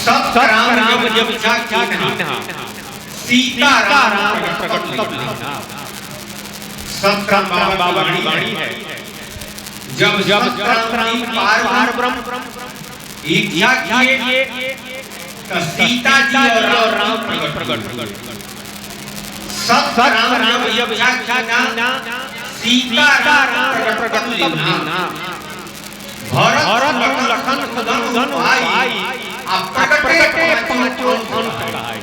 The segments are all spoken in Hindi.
सतराम जब जाकीना सीताराम प्रकट तब लीना। सतराम बाबा की वाणी है। जब जब सतराम पार ब्रह्म इच्छा किए तो सीता जी और राम प्रकट। सतराम जब जाकीना सीताराम प्रकट तब लीना। भरत लखन शत्रुघ्न भाई प्रकटे पांचों भाई।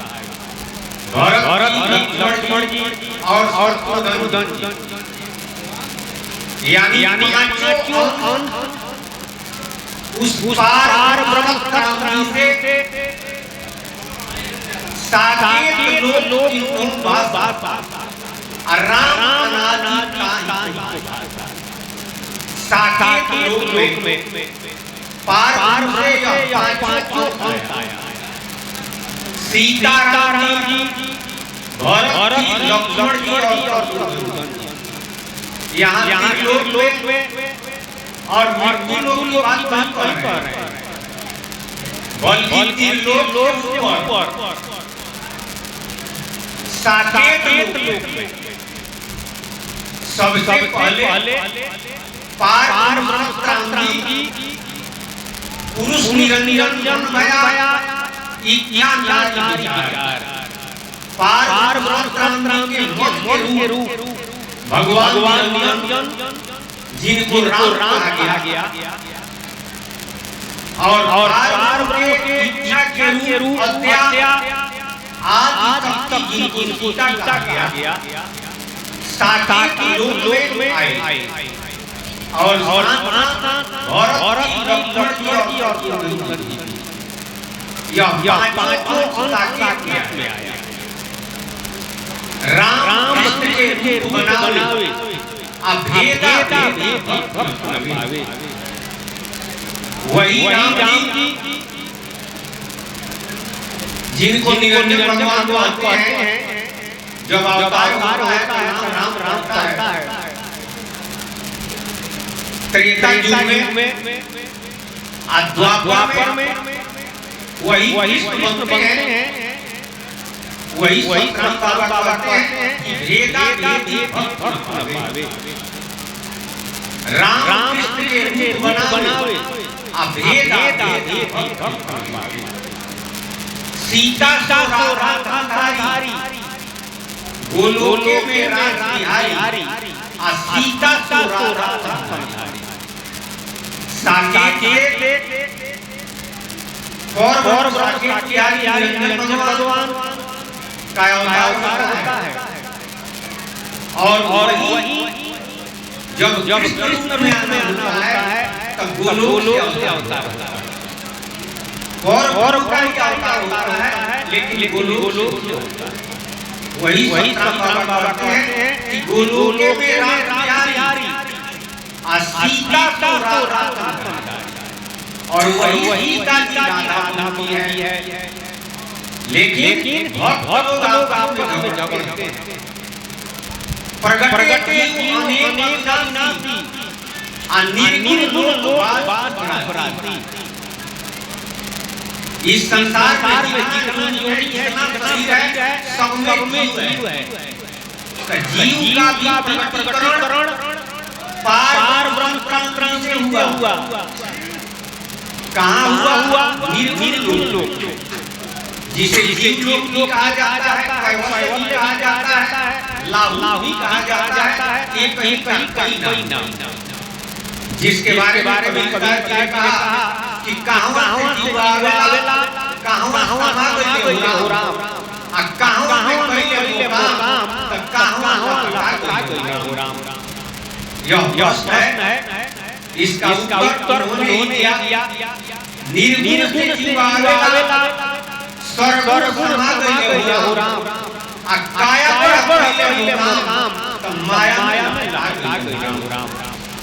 भरत लक्ष्मण जी और शत्रुघ्न जी यानी पांचों उस पार ब्रह्म सतराम से साकेत लोक बात राम अनादि साकेत लोक में पार से पांचों सीताराम जी भरत लक्ष्मण जी और शत्रुघ्न जी यहाँ लोक में और मृत्यु लोक की बात कर रहे हैं, बल्कि लोक से ऊपर साकेत लोक में सबसे पहले पार ब्रह्म सतराम जी पुरुष निरंजन भया इच्छा नारी विचार। पार ब्रह्म सतराम के मुख्य रूप भगवान निरंजन जिनको राम कहा गया और पार ब्रह्म के इच्छा के रूप अद्या आदि तक जिनको सीता कहा गया साकेत लोक में आए और भरत लक्ष्मण जी और शत्रुघ्न जी यह पांचों साकेत में आया। राम कृष्ण के रूप बनावे अभेदा भक्त न पावे। वही राम जी जिनको निरंजन भगवान कहते हैं, जब अवतार होता है राम करता है। त्रेता युग में द्वापर में वही कृष्ण बनते हैं, वही सतराम बाबा कहते हैं कि भेदा भक्त न पावे। राम कृष्ण के रूप बनावे अभेदा भक्त न पावे। सीता को राधाधारी गोलोके में राज बिहारी सीता को राधाधारी। साकेत और साकेत निरंजन भगवान का अवतार होता है और वही जब कृष्ण में आना होता है तब गोलोक से अवतार होता है और का अवतार होता है, लेकिन गोलोक से होता है। वही सतराम बाबा कहते हैं कि गोलोक में राज बिहारी सीता को राधाधारी और वही सीता की राधा होती है। लेकिन भक्त लोग आपस में झगड़ते हैं। प्रगटे अनेक नाती निर्गुण लोग बात बराती। इस संसार में जितना योनि है, जितना शरीर है, सब में जीव है। जीव का भी प्रकटीकरण पार ब्रह्म सतराम से हुआ। कहाँ हुआ? निर्गुण लोक, जिसे जीव लोक कहा जाता है, कैवल्य कहा जाता है, लाहुली कहा जाता है, एक कहीं नाम जिसके बारे में कभी कहा कि कहाँ से जीव आवेला, कहाँ समागत हो राम, कहाँ पहले हो राम, कहाँ हो राम। यह प्रश्न है, इसका उत्तर उन्होंने दिया। निर्गुण से जीव आवेला, सर्वगुण समागत हो राम, काया पहले हो राम, माया में लाग गया हो राम।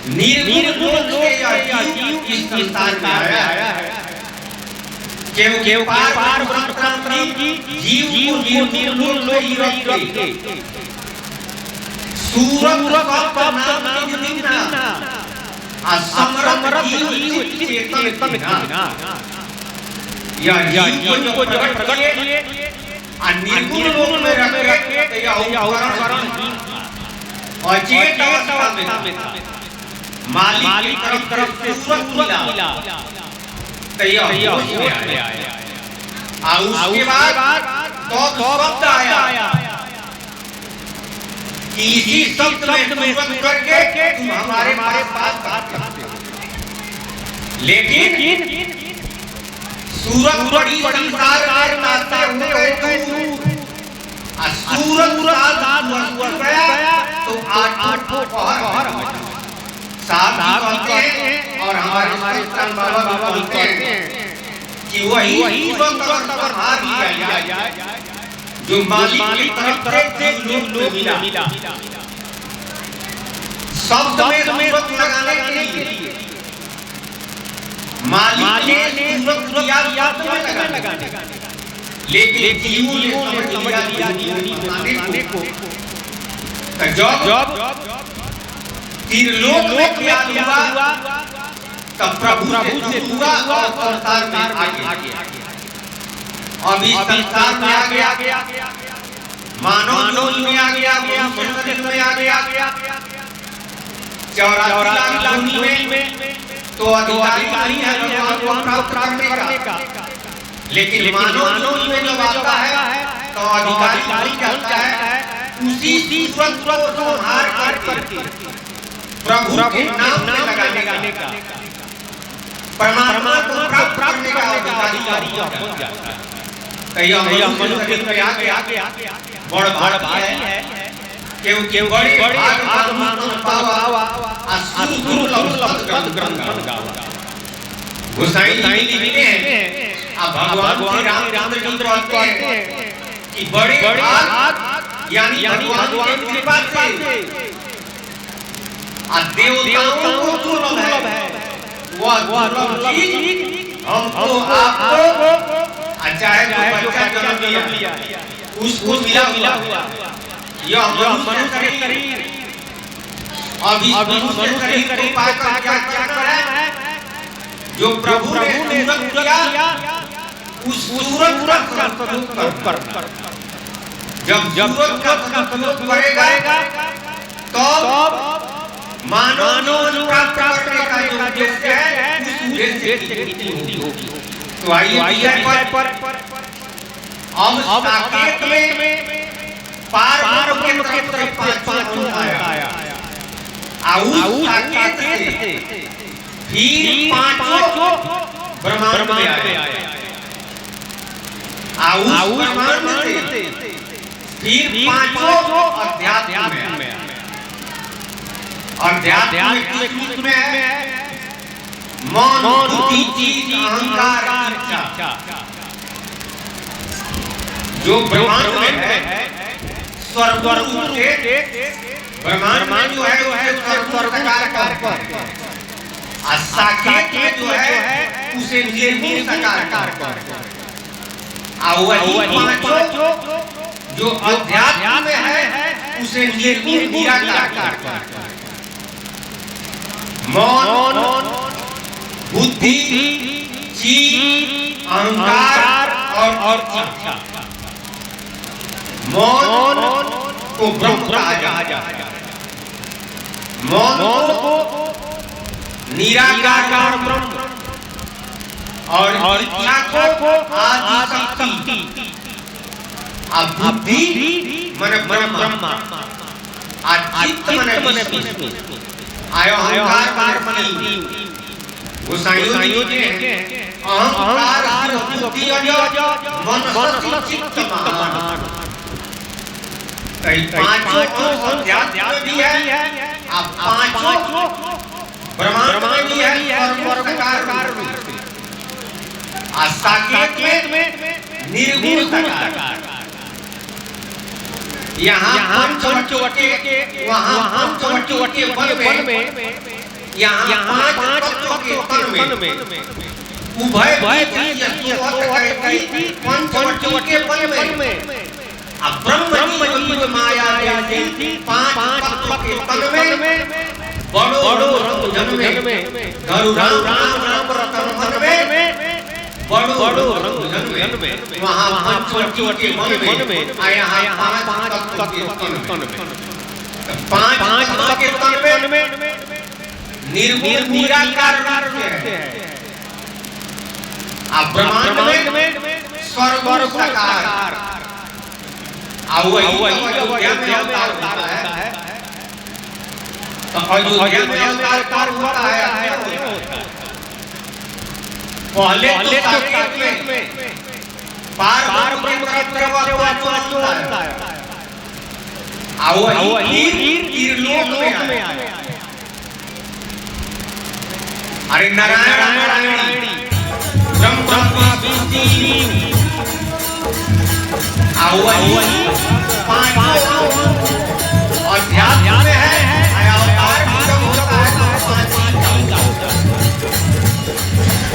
निर्गुण से जीव इस संसार में आया है। केवल पार ब्रह्म सतराम जी जीव को निर्गुण लोक रखते। सूरत नाम निन्ना असमरत जीव चेतन बिना। या जीव को जो प्रकट किए निर्गुण लोक में रखे तो यह उपकरण और चेत अवस्था में था। मालिक की तरफ से सूरत मिला तो यह होश में आया। और उसके बाद तो शब्द आया कि इसी शब्द में सूरत करके तुम हमारे पास बात करते हो। लेकिन सूरत बड़ी संसार नाते हुए सूरत गया तो आठ पहर साहब कहते हैं और हमारे संत बाबा भी कहते हैं कि वही सूरत पर हार लिया जाए जो मालिक की तरफ से लोक में मिला। शब्द में सूरत लगाने के लिए मालिक ने सूरत किया लगाने लेकिन जीवों ने समझ लिया बनाने को। जब त्रिलोक में क्या हुआ तब प्रभु से हुआ और संसार में आगे अब इस संसार में आ गया मानव लोक में आ गया मनुष्य में आ गया 84 लाख में तो अधिकारी है भगवान प्राप्त करने का। लेकिन मानव लोक में जब आता है तो अधिकारी कहता है उसी सूरत को हार करके प्रभु के नाम लगाने का परमात्मा को प्राप्त करने का अधिकारी हो जाता है। यह मनुष्य में आगे बड़ भाई है क्योंकि बड़े भाग मानव पावा असुर ग्रंथ गावा गोसाई लिखते हैं। अब भगवान रामचंद्र कहते हैं कि बड़े भाग यानी भगवान की कृपा से देवताओं को दुर्लभ है वह दुर्लभ चीज हमको आपको चाहे जो बच्चा जन्म लिया उसको मिला हुआ यह मनुष्य शरीर अब इस मनुष्य शरीर को पाकर क्या करना है जो प्रभु ने सूरत किया उस सूरत का सदुपयोग करना। जब सूरत का सदुपयोग करेगा तो मानव प्राप्त करने का जो उद्देश्य है उस उद्देश्य की पूर्ति होगी। तो आइए पर अब साकेत में पार ब्रह्म के तरफ से पांचों आया उस साकेत से फिर पांचों ब्रह्मांड में आया उस ब्रह्मांड से फिर पांचों अध्यात्म में आध्यात्मिक सूत्र में है मन बुद्धि चित्त अहंकार इच्छा। जो ब्रह्मांड में है स्वर्ग से ब्रह्मांड जो है स्वर्ग साकार कर साकेत में जो है उसे निर्गुण साकार कर वही पांचों जो अध्यात्म में है उसे निर्गुण निराकार कर मन बुद्धि चित्त अहंकार और इच्छा। मन को ब्रह्म कहा जाता है। मन को निराकार ब्रह्म और इच्छा को आदि शक्ति। अब बुद्धि मन ब्रह्म चित्त मन विष्णु अहंकार मन गोसाइयों जी अहंकार बुद्धि मन चित्त मान पांचों अध्यात्म भी है अब पांचों ब्रह्मांड भी है और साकार रूप से साकेत में निर्गुण साकार। यहाँ पंचवटी के वहाँ पंचवटी वन में यहाँ पांच बच्चों के तन में उभय पंचवटी के वन में अब ब्रह्म जीव माया जैसी पांच बच्चों के तन में बड़ो रंग जन्मे धरु राम नाम रतन मन में बड़ो रंग में वहाँ पंचवटी के मन में यहाँ पांच तत्व के तन में पांच के तन में निर्गुण निराकार रूप है। अब ब्रह्मांड में सर्वगुण साकार अयोध्या में अवतार होता है। तो अयोध्या में अवतार होता है पहले तो साकेत में पार ब्रह्म के तरफ होता है लोक में आए। अरे नारायणी ब्रह्मा विष्णु अध्यात्म में है अवतार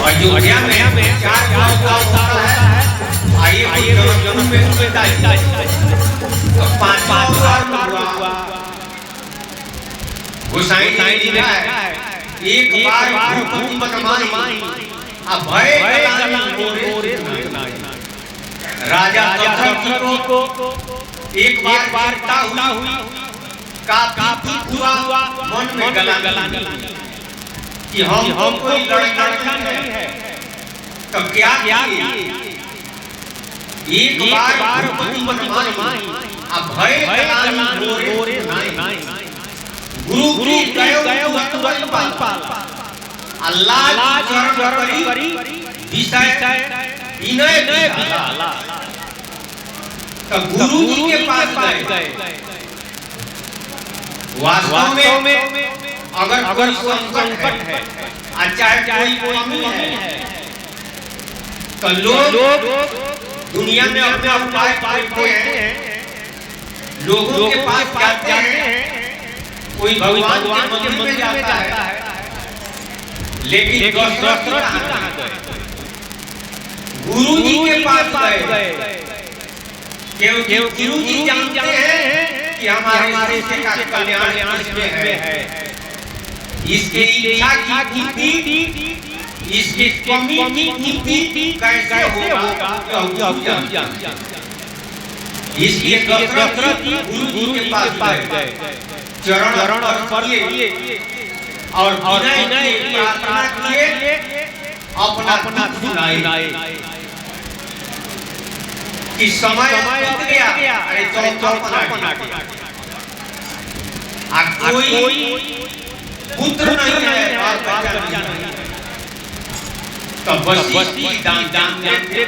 अयोध्या में 4 अवतार है। आइए जन्म में तो 5 अवतार हुआ। गोसाई जी ने एक बार भूप मनमाई अभय गोरे राजा दशरथ को एक बार वार्ता हुई काफी हुआ मन में गलानी कि हम कोई लड़का नहीं है। तो क्या एक बार भूप मनमाई अभय गोरे गुरु की गयो तुरंत पाला अल्लाह चरण करी विषय विनय विशाला। तो गुरु जी के पास गए। वास्तव में अगर कोई संकट है चाहे कोई कमी है तो लोग दुनिया में अपना उपाय करते हैं। लोगों के पास जाते हैं, कोई भगवान के मंदिर में जाता है, लेकिन दशरथ कहाँ गए? गुरु जी के पास गए क्योंकि गुरु जी जानते हैं कि हमारे से का कल्याण इसमें है। इसकी इच्छा की पूर्ति, इसकी कमी की पूर्ति कैसे होगा इसलिए दशरथ गुरु जी के पास गए, चरण स्पर्श किए और विनय प्रार्थना किए, अपना दुख सुनाए कि समय बीत गया। अरे चौपना गया, कोई पुत्र नहीं है, बाल बच्चा नहीं है। तो वशिष्ठ दान देते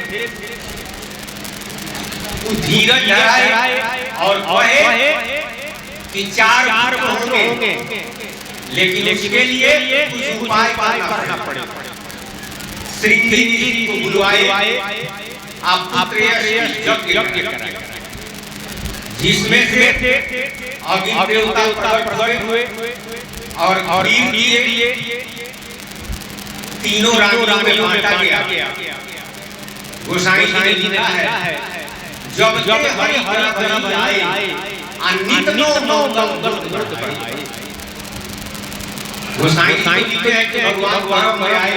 धीरज धराए और कहे कि 4 होंगे, लेकिन उसके लिए कुछ उपाय करना पड़ेगा। श्रृंगी जी को बुलवाए, आप पुत्र यज्ञ कराए, जिसमें से अग्नि देवता प्रकट हुए और वीर दिए तीनों रानियों में बांटा गया। गोसाई जी ने लिखा है जब हरि जन्म आए अनित नो मंगल बढ़ाए। गोसाई लिखते हैं कि भगवान परम में आए,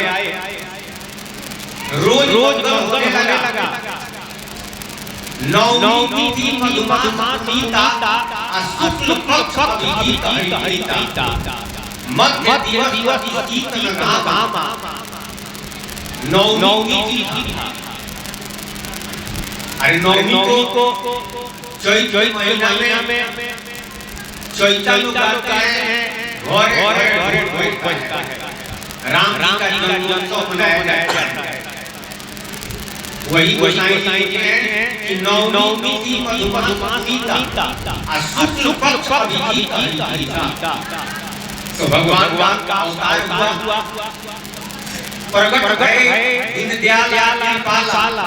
रोज मंगल होने लगा। नवमी तिथि मधुमास बीता, शुक्ल पक्ष अभिजीता, मध्य दिवस गामा। नवमी तिथि, अरे नवमी को चैत महीना में चैता लोग गाते हैं, घरे बजता है, राम का जन्मोत्सव मनाया जाता है। वही गोसाई जी हैं कि नवमी तिथि मधुमास बीता, शुक्ल पक्ष अभिजीता। तो भगवान का अवतार हुआ, प्रकट भय दीनदयाल कृपाला,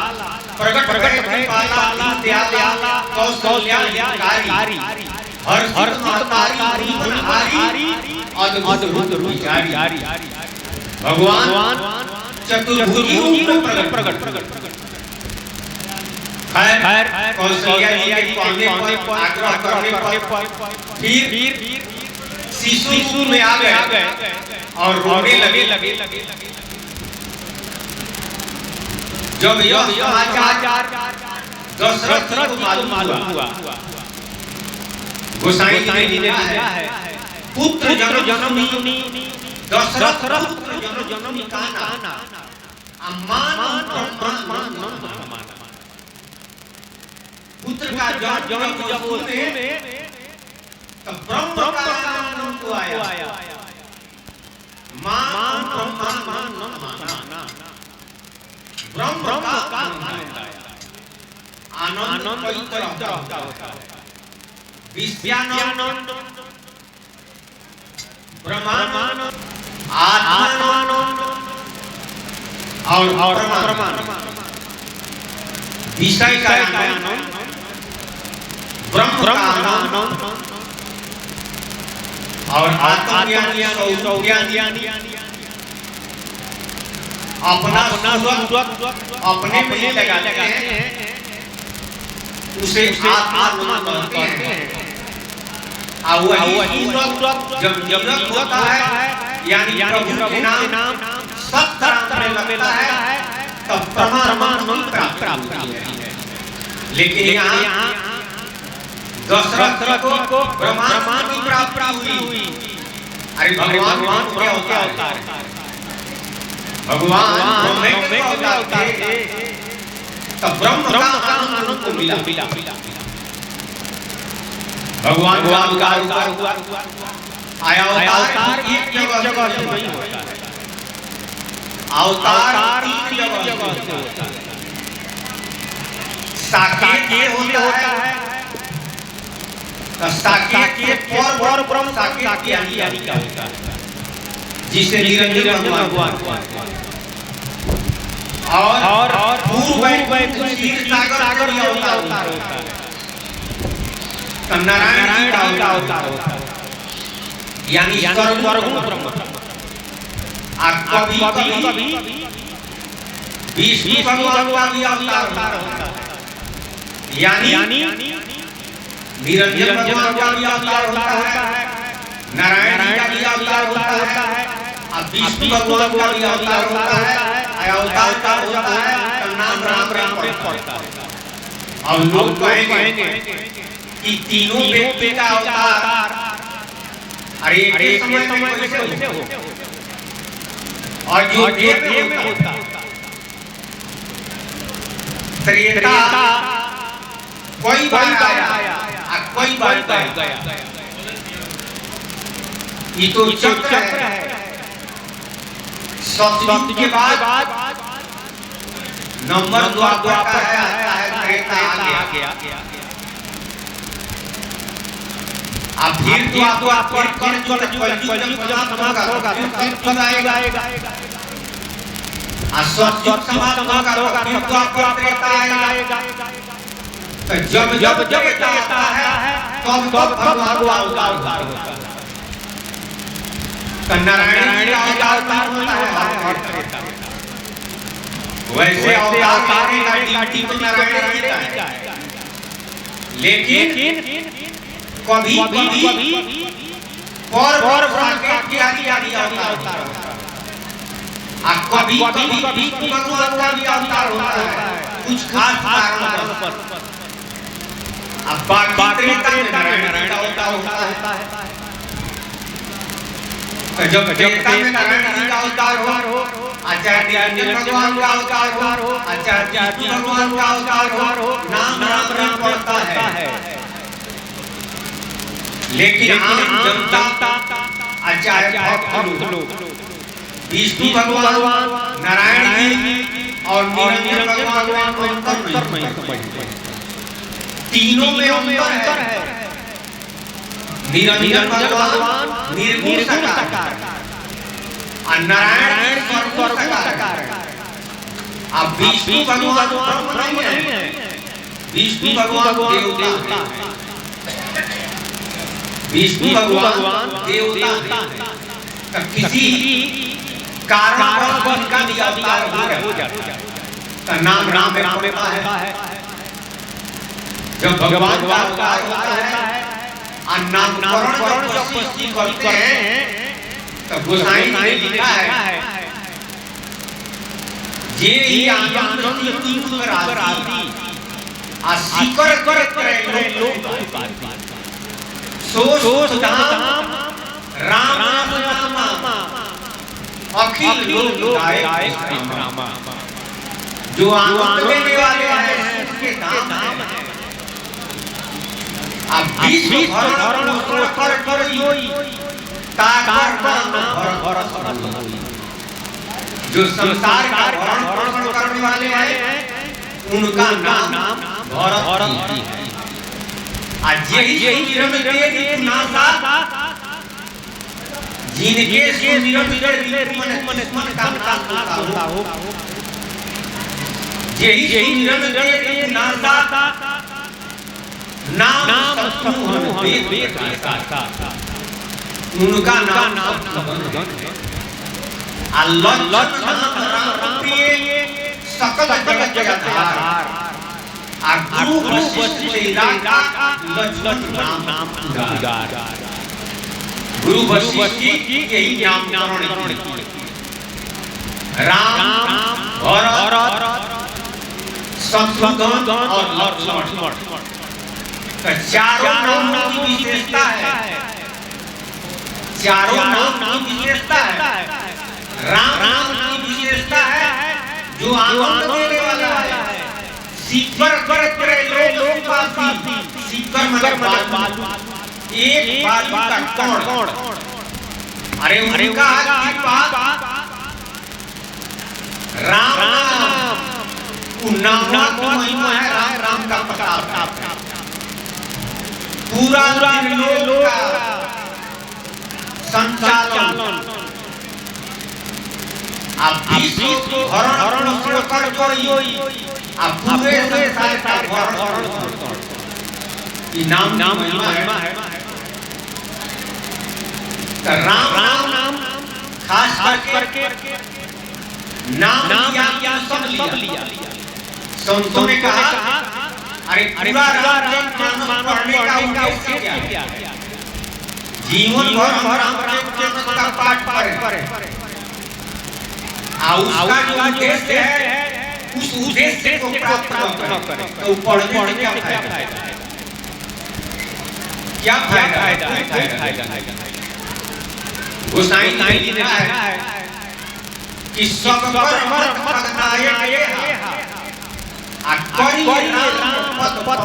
प्रकट भय कृपाला दीनदयाल कौशल्याकारी, हर्षित महतारी गुणहारी, अद्भुत विचारी। भगवान चतुर्भुजी रूप में प्रकट। खैर कौशल्या जी के कहने पर, आग्रह करने पर फिर शिशु में आ गए और रोने लगे। जब यह समाचार दशरथ को मालूम हुआ, गोसाई जी ने लिखा है पुत्र जननी दशरथ पुत्र जननी काना अम्मान ब्रह्मान पुत्र का जब सुने तब ब्रह्म का आनंद को आया, मान ब्रह्म का आनंद कई तरह का होता है। विषयानंद, ब्रह्मानंद, आत्मानंद और परमानंद। विषय का आनंद, ब्रह्म का आनंद और आत्मज्ञानी अपना अपने में लगाते हैं, उसे आत्मा कहते हैं। और वही जब निरत होता है यानी प्रभु के नाम सत्य में लगता है तब परमानंद प्राप्त होती है। लेकिन यहाँ दशरथ को ब्रह्मानंद प्राप्त हुई। अरे भगवान क्या होता है? भगवान ब्रह्म के अवतार थे, तब ब्रह्म का आनंद को मिला। भगवान का अवतार हुआ, आया अवतार एक जगह से नहीं होता है, अवतार तीन जगह से होता है। साकेत होता है, साकेत के पर ब्रह्म साकेत यानी क्या होता है, जिसे निरंजन भगवान और पूर्व सागर अवतार होता है, नारायण का अवतार होता है यानी सर्वगुण ब्रह्म। कभी विष्णु भगवान का भी अवतार होता है यानी निरंजन भगवान का भी अवतार होता है, नारायण का भी अवतार होता है, और विष्णु भगवान का भी अवतार होता है। अवतार का होता है नाम राम में पड़ता है। अब लोग कहेंगे कि तीनों व्यक्ति का अवतार अरे एक समय में कैसे हो, और जो देव में होता त्रेता कोई बार आया कोई बार गया। ये तो चक्र है। सतयुग के बाद नंबर द्वापर का है, त्रेता आ गया। अब फिर द्वापर कलयुग जब समाप्त होगा फिर कब आएगा? सतयुग समाप्त होगा फिर द्वापर त्रेता आएगा। तो जब त्रेता आता है तब भगवान का अवतार होता है। नारायण का अवतार होता है और त्रेता। वैसे अवतार का ड्यूटी तो नारायण जी का है, लेकिन कभी और साकेत की आदि अवतार होता है, और कभी विष्णु भगवान का भी अवतार होता है कुछ खास कारणों पर। अब बाकी त्रेता में नारायण का अवतार होता है। जब त्रेता में नारायण जी का अवतार हो, आचार्य भगवान का अवतार हो, आचार्य भगवान का अवतार हो, नाम राम पड़ता है। लेकिन आम जनता आचार्य भक्त लोग विष्णु भगवान, नारायण जी और निरंजन भगवान को अंतर नहीं समझते। तीनों में अंतर है। निरंजन भगवान निर्गुण साकार और नारायण सर्वगुण साकार। अब विष्णु भगवान ब्रह्म नहीं है, विष्णु भगवान देवता है। विष्णु भगवान देवता है। किसी कारण पर का भी अवतार हो जाता है तो नाम राम में पड़ता है। जब भगवान का अवतार होता है और नामकरण जब सृष्टि करते हैं तो गोसाई ने लिखा है जे ही आनंद तीन कराती आ सिकर करे लोग सो धाम राम राम अखिल लोग गाए रामा। जो आनंद देने वाले हैं उसके धाम है। अब विश्व भरण कर जोई ताकर नाम भरत होई। जो संसार का भरण पोषण करने वाले हैं उनका नाम भरत ही है। आज यही सुमिरन के नासा जिनके सुमिरन के मन का नाम होता हो। यही सुमिरन के नासा नाम समूह वेद का उनका नाम संबंधन है। अल्लाह राम प्रिय सकल जगत जगतार आ गुरु वशिष्ठ का लक्ष्मण नाम उदार। गुरु वशिष्ठ की यही नामकरण की। राम भरत शत्रुघ्न और लक्ष्मण चारों नाम की विशेषता है। चारों नाम की विशेषता है। राम की विशेषता है जो आनंद देने वाला है। सिकर करे लोग पासी सिकर मगर बालू एक बालू का कौड़। अरे उनका पास राम नाम की महिमा है। राम का प्रताप है। पूरा लोग का संचालन अब विश्व भरण कर जोई अब पूरे संसार का भरण ये नाम महिमा है। तो राम खास करके नाम लिया सब लिया। संतों ने कहा अरे पूरा राम पढ़ने का उद्देश्य क्या है? जीवन भर राम का पाठ करें। उसका जो उद्देश्य है उस उद्देश्य को प्राप्त न करें तो पढ़ने से क्या फायदा है? क्या फायदा है? गोसाई ने लिखा है कि सब पर नायक अकबरी राम पद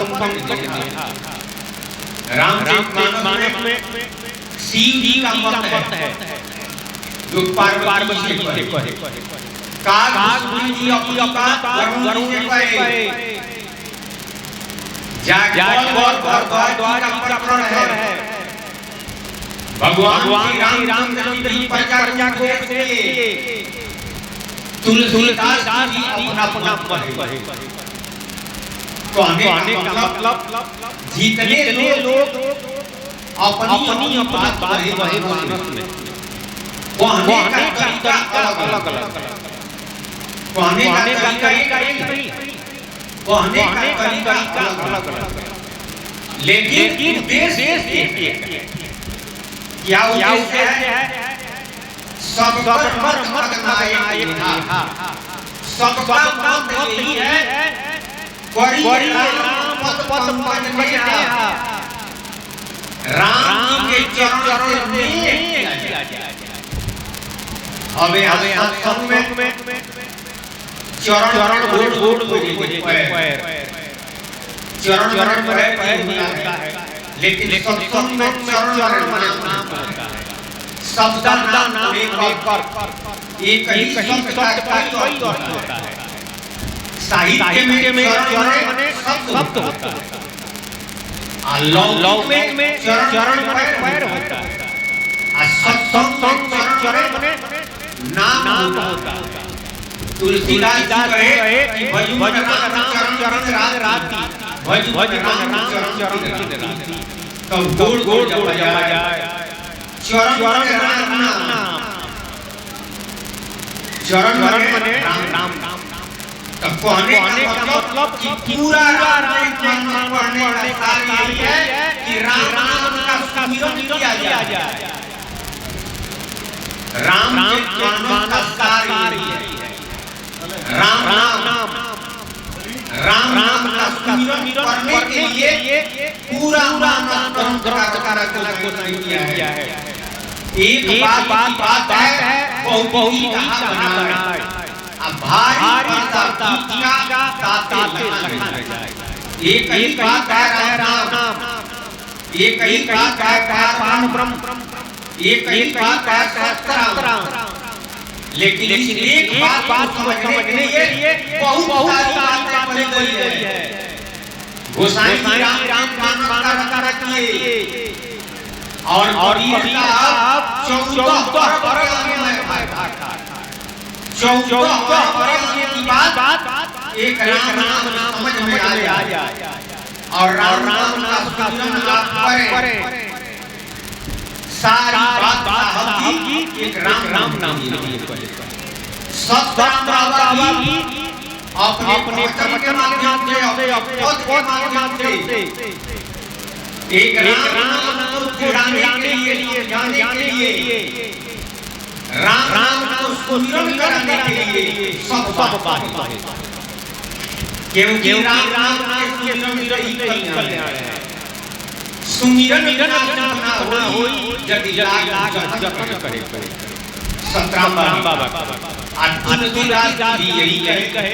रामचरितमानस में शिव जी का मत है जो पार्वती से कहे। काग जी अपनी बात वरुण से कहे। जाग भरद्वाज का प्रकरण है। भगवान श्री रामचंद्र जी प्रजा को दिए। तुलसीदास जी अपना कहे। कहने का मतलब जितने लोग अपनी बात कहे मानस में कहने का तरीका अलग अलग। कहने का तरीका एक नहीं। कहने का तरीका अलग अलग लेकिन उद्देश्य एक है। क्या उद्देश्य है? सब पर मत नायक सबका मत यही है बड़ी राम पद राम के चरण में अबे सत्संग में चरण गोड़ पैर चरण पैर होता है। लेकिन सत्संग में चरण नाम होता है। सबका नाम एक ही शब्द का कई अर्थ होता है। साहित्य में चरण शब्द होता है। लौकिक में चरण पैर होता है। सत्संग में चरण नाम होता है। तुलसीदास कहे कि भजन चरण राती भजन चरण राती तब गोड़ जब जाए चरण नाम चरण राम तब कहने का मतलब कि पूरा राम पढ़ने का यही है कि राम का सुमिरन किया जाए। राम का कार्य राम नाम का सुमिरन करने के लिए पूरा ग्रंथ का रचना किया है। एक बात है बहुत ही कहा बना है। अब भारी पड़ता का ताते लखन जाए। एक ही बात है राम नाम, एक ही बात है पार ब्रह्म, एक ही बात है शास्त्र। लेकिन एक बात को समझने के लिए बहुत सारी बातें बदल गई है। गोसाई राम का रखिए और कबीर साहब 14 अरब की बात एक राम नाम समझ में आ जाए और राम नाम का सुमिरन आप करें। सारी बात साहब की एक राम नाम के लिए करें। सतराम बाबा की अपने प्रवचन के माध्यम से, अपने पद के माध्यम से एक राम नाम को जानने के लिए राम नाम को सुमिरन करने के लिए सब बात है। क्योंकि राम के सुमिरन ही कल्याण है। सुमिरन ना होई यदि लाग जतन करे। सतराम बाबा तुलसीदास जी यही कहे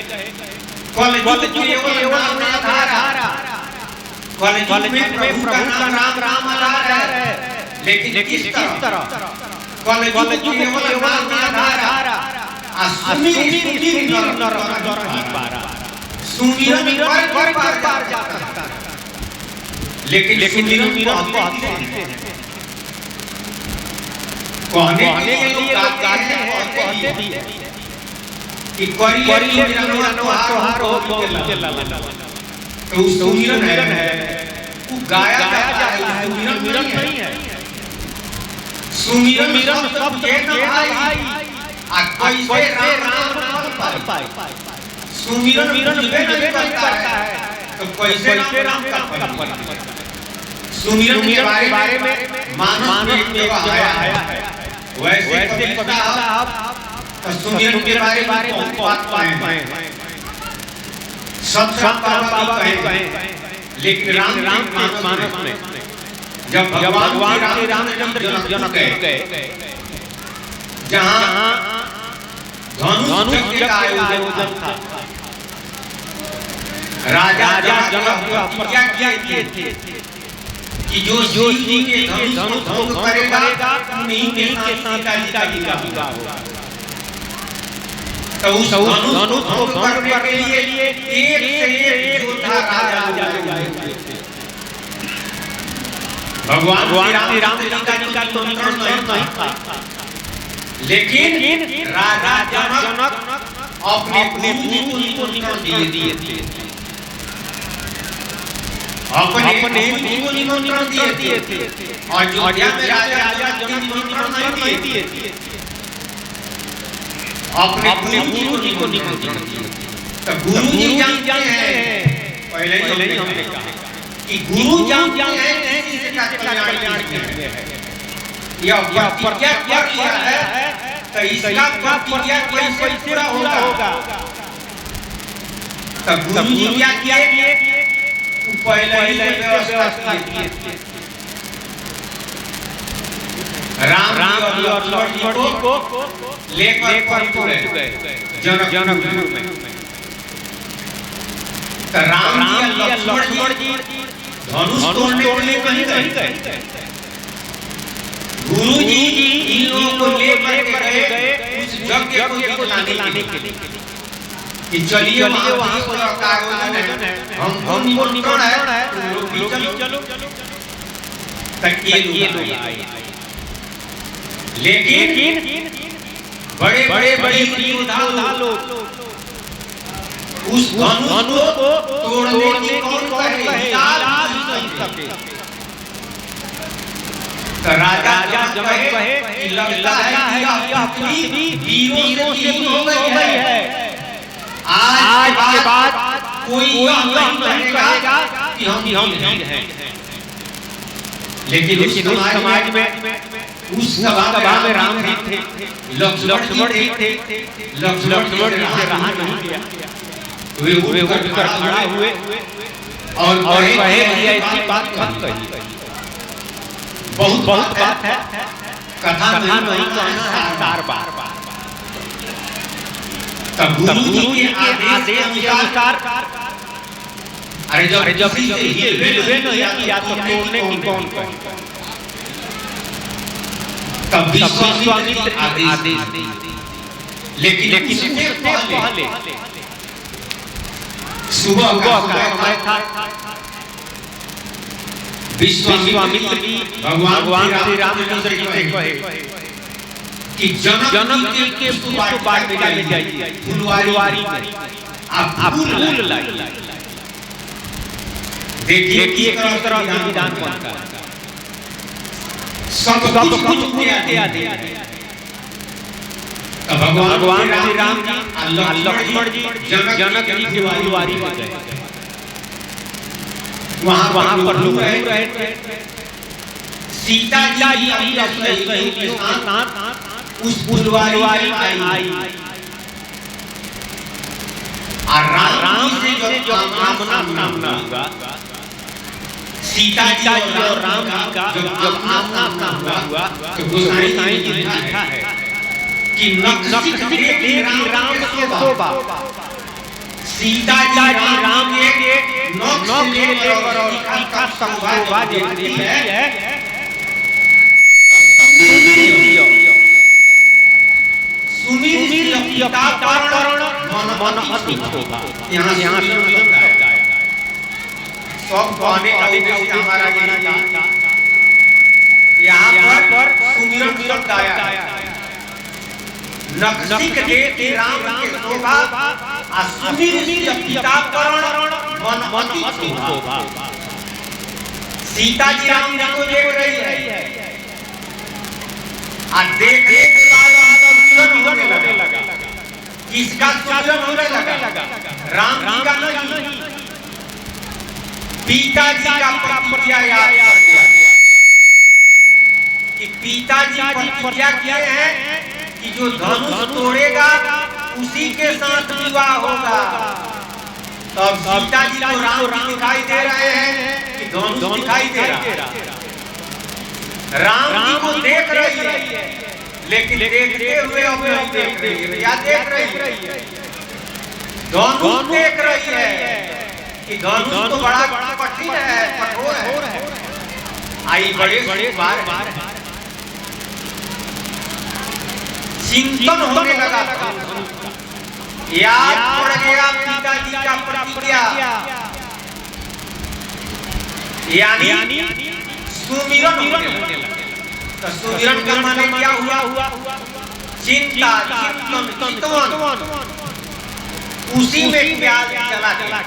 कल केवल नाम आधारा। कल में प्रभु का नाम आधार है, लेकिन किस तरह? कल केवल नाम आधारा सुमिरन कर पार जाता। लेकिन सुमिरन कहने के लिए लोग गाते हैं, कहते भी है कि करिए सुमिरन तोहार हो बहुत तो सुमिरन है वो गाया जाता है, सुमिरन नहीं है। सुमिरन सब के भाई आ कैसे राम नाम पाए। सुमिरन नहीं करता है तो कैसे राम का पाए। सुमिरन के बारे में मानस में आया है। वैसे कबीर साहब सुमिरन के बारे में बात पाए सब बाबा कहे। लेकिन राम के मानस में जब भगवान श्री रामचंद्र जनक गए, जहाँ धनुष का आयोजन था, राजा जनक प्रतिज्ञा किए थे कि जो शिव के धनुष भंग करेगा उन्हीं के साथ सीता जी का विवाह होगा। तो उस धनुष को भंग करने के लिए एक से एक योद्धा राजा भगवान श्री राम सीता जी का तो निकरण नहीं था, लेकिन राजा जनक अपने गुरु को निमंत्रण दिए थे। अपने गुरु को निमंत्रण दिए थे और अयोध्या में राजा जनक निमंत्रण नहीं दिए थे। अपने गुरु को निमंत्रण दिए। तो गुरु जी जानते हैं, पहले ही हमने कहा कि गुरु जानते हैं इसका कल्याण किया है। यह प्रतिज्ञा कर लिया है तो इसका प्रतिज्ञा कैसे पूरा होगा। तो गुरु जी क्या किए? पहले ही व्यवस्था किए थे। राम और लक्ष्मण को लेकर गए जनकपुर में। तो राम जी लक्ष्मण जी धनुष तोड़ने के लिए कहीं गए। गुरु जी इन लोगों को लेकर गए उस यज्ञ को दिखलाने के लिए कि चलिए वहाँ पर आयोजन है, हम निमंत्रण है, लोग भी चलो। तक ये लोग आए, लेकिन बड़े योद्धा लोग उस धनुष को तोड़ने की कौन कहे, हिला नहीं सके। तो राजा जनक कहे कि लगता है कि यह पृथ्वी वीरों से हो गई है। आज के बाद कोई यह नहीं कहेगा कि हम वीर हैं। लेकिन उस समाज में उस सभा में राम जी थे, लक्ष्मण जी थे, लक्ष्मण जी से रहा नहीं गया, वे उठकर खड़े हुए और कहे कि ऐसी बात मत कहिए, बहुत बात है, कथा नहीं कहना है, सार बार। तब गुरु जी के आदेश के अनुसार अरे जब हिलवे नहीं किया तो तोड़ने की कौन कहे। तब विश्वामित्र आदेश दी, लेकिन उससे पहले सुबह का समय था। विश्वामित्र जी भगवान श्री रामचंद्र जी से कहे कि जनक जी के पुष्प बाटे ले जाइए फुलवारी में, आप फूल लाइए। देखिए किस तरह का विधान बनता है, सब कुछ उनके आदेश है। भगवान श्री राम जी और लक्ष्मण जी जनक जी के फुलवारी में गए, वहां पर लोग रहे थे। सीता जी अपनी सहेलियों के साथ उस फुलवारी में आई और राम जी से जो आमना सामना हुआ, सीता जी और राम जी का जब आमना सामना हुआ तो गोसाई जी ने लिखा है कि नक्सिक देखी राम के शोभा, सीता जी राम के नक्श लेकर और तीखा संभोगा देखती है, सुमिर पिता करण मन अति शोभा। यहाँ सुमिरन गाया, सब कहने का उद्देश्य हमारा यही था। यहाँ पर सुमिरन शब्द आया, नक्सिक देखी राम के शोभा और सुमिर पिता करण मन अति शोभा। सीता जी राम जी को देख रही है और देखने के बाद सुमिरन होने लगा। किसका सुमिरन होने लगा? राम जी का नहीं, पिताजी का प्रतिज्ञा याद कर दिया कि पिताजी प्रतिज्ञा किए हैं कि जो धनुष तोड़ेगा उसी के साथ विवाह होगा। तब सीता जी को राम दिखाई दे रहे हैं कि धनुष दिखाई दे रहा है, राम जी को देख रही है, लेकिन देखते हुए अब नहीं देख रही है। क्या देख रही है? धनुष देख रही है कि धनुष तो बड़ा कठिन है, कठोर है। आई बड़े बार चिंतन होने लगा, याद पड़ गया पिताजी का प्रतिज्ञा, यानी सुमिरन होने लगा। तो सुमिरन का माने क्या हुआ? चिंता, चिंतन, उसी में ख्याल चला गया।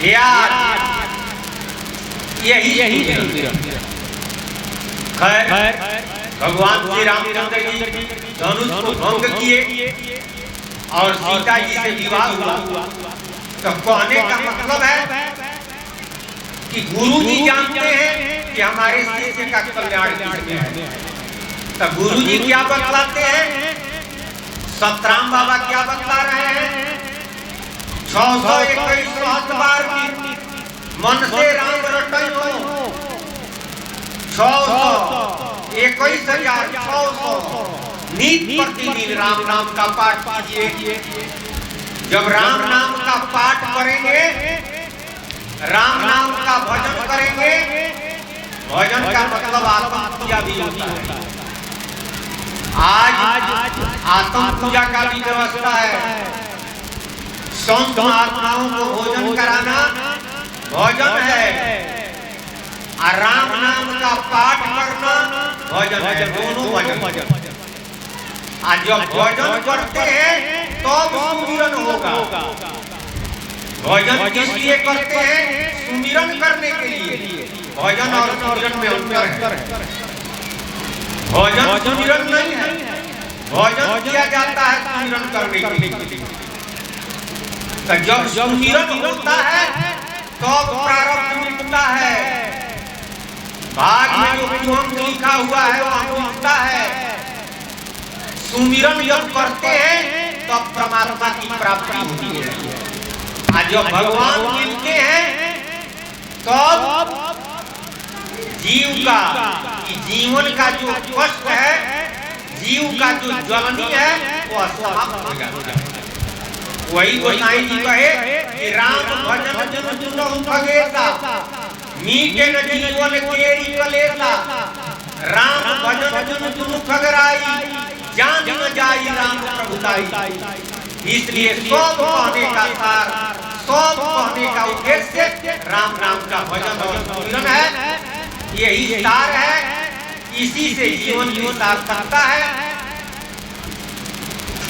यार यही खैर भगवान श्री रामचंद्र जी धनुष को भंग किए और सीता जी से विवाह हुआ। तो कहने का मतलब है कि गुरु जी जानते हैं कि हमारे शिष्य का कल्याण किसमें है। तो गुरु जी क्या बतलाते हैं? सतराम बाबा क्या बतला रहे हैं? 621 बार मन से राम रटई हो, 621,600 नित प्रतिदिन राम नाम का पाठ कीजिए। जब राम नाम का पाठ करेंगे, राम नाम का भजन करेंगे, भजन का मतलब आत्म पूजा भी होता है। आज आत्म पूजा का भी व्यवस्था है। संत महात्माओं को भोजन कराना भोजन है और राम नाम का पाठ करना भोजन है, दोनों भोजन। आज जब भोजन करते हैं तो सुमिरन होगा। भोजन किस लिए करते हैं? सुमिरन करने के लिए। भोजन और सुमिरन में अंतर है। भोजन सुमिरन नहीं है, भोजन किया जाता है सुमिरन करने के लिए। तो जब सुमिरन होता है तो प्रारब्ध मिटता है। भाग में जो अंक लिखा हुआ है वो लिखता है। सुमिरन जब करते हैं तब परमात्मा की प्राप्ति होती है। आज जब भगवान मिलते हैं तब जीव का जीवन का जो कष्ट है, जीव का जो ज्वलनी है वो समाप्त हो जाता है। वही गोसाई जी कहे कि राम भजन जन जुनो भगेता, मीटे न जीवन केरी कलेता। राम भजन जन जुनो भगराई, जान न जाई राम प्रभुताई। इसलिए सब कहने का सार, सब कहने का उद्देश्य राम नाम का भजन और सुमिरन है। यही सार है, इसी से जीवन की सार्थकता है।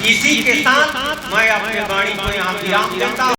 इसी के साथ मैं अपने वाणी को यहाँ विराम देता हूँ।